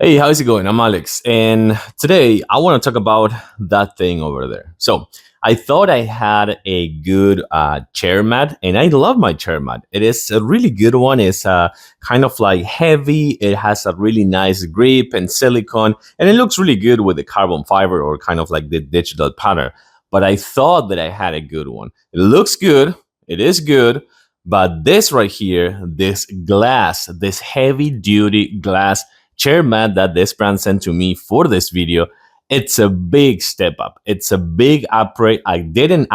Hey, how's it going? I'm Alex, and today I want to talk about that thing over there. So, I thought I had a good chair mat, and I love my chair mat. It is a really good one. It's kind of like heavy. It has a really nice grip and silicone, and it looks really good with the carbon fiber or kind of like the digital pattern. But I thought that I had a good one. It looks good. It is good. But this right here, this glass, this heavy duty glass chair mat that this brand sent to me for this video, it's a big step up. It's a big upgrade. I didn't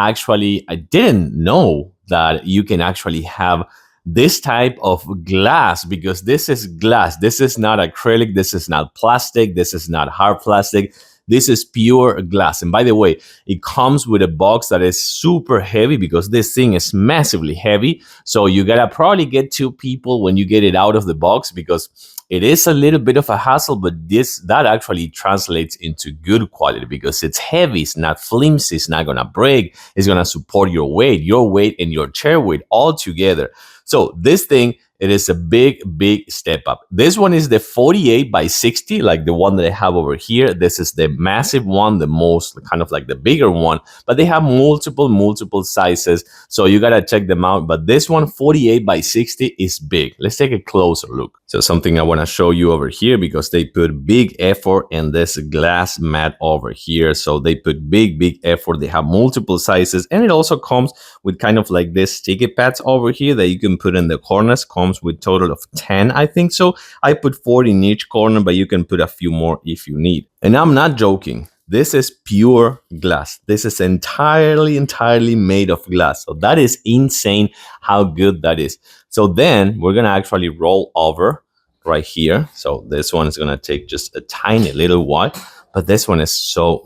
know that you can actually have this type of glass, because this is glass. This is not acrylic. This is not plastic. This is not hard plastic. This is pure glass. And by the way, it comes with a box that is super heavy because this thing is massively heavy. So you gotta probably get two people when you get it out of the box, because it is a little bit of a hassle, but that actually translates into good quality because it's heavy, it's not flimsy, it's not gonna break, it's gonna support your weight and your chair weight all together. So this thing, it is a big step up. This one is the 48 by 60, like the one that I have over here. This is the massive one, the most kind of like the bigger one, but they have multiple sizes. So you gotta check them out. But this one, 48 by 60, is big. Let's take a closer look. So something I wanna show you over here, because they put big effort in this glass mat over here. So they put big effort. They have multiple sizes, and it also comes with kind of like this sticky pads over here that you can put in the corners. Comes with total of 10, I think so. I put 4 in each corner, but you can put a few more if you need. And I'm not joking. This is pure glass. This is entirely made of glass. So that is insane how good that is. So then we're gonna actually roll over right here. So this one is gonna take just a tiny little while, but this one is so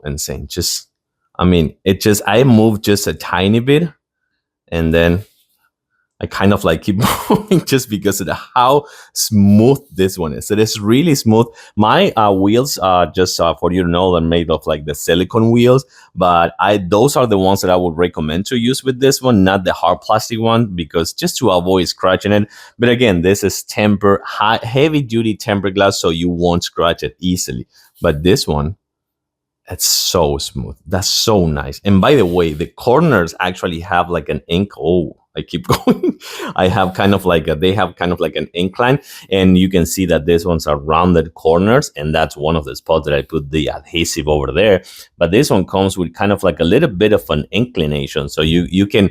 insane. I moved just a tiny bit, and then I kind of like keep moving just because of how smooth this one is. It is really smooth. My wheels, just for you to know, are made of like the silicone wheels, but those are the ones that I would recommend to use with this one, not the hard plastic one, because just to avoid scratching it. But again, this is heavy duty tempered glass, so you won't scratch it easily. But this one, it's so smooth. That's so nice. And by the way, the corners actually have like an ink. Oh, I keep going. They have kind of like an incline, and you can see that these ones are rounded corners, and that's one of the spots that I put the adhesive over there. But this one comes with kind of like a little bit of an inclination, so you can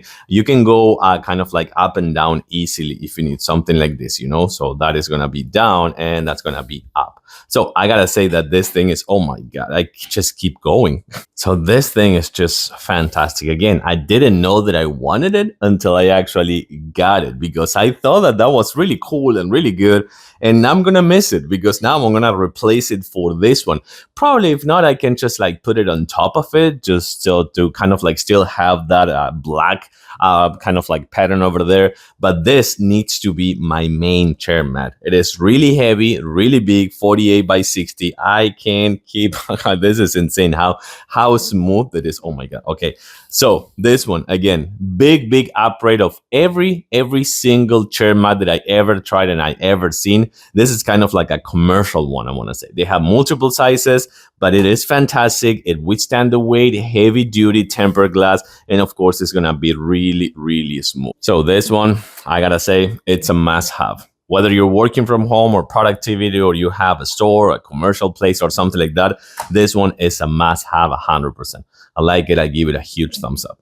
go kind of like up and down easily if you need something like this, you know. So that is gonna be down, and that's gonna be up. So I gotta say that this thing is, oh my god, I just keep going. So this thing is just fantastic. Again, I didn't know that I wanted it until I actually got it, because I thought that was really cool and really good, and I'm gonna miss it because now I'm gonna replace it for this one. Probably if not, I can just like put it on top of it, just still to kind of like still have that black kind of like pattern over there. But this needs to be my main chair mat. It is really heavy, really big, 48 by 60. I can't keep this is insane how smooth it is. Oh my god. Okay, so this one again, big upgrade of every single chair mat that I ever tried and I ever seen. This is kind of like a commercial one, I want to say. They have multiple sizes, but it is fantastic. It withstands the weight, heavy duty tempered glass, and of course it's gonna be really smooth. So this one, I gotta say, it's a must-have. Whether you're working from home or productivity, or you have a store, a commercial place or something like that, this one is a must-have 100%. I like it. I give it a huge thumbs up.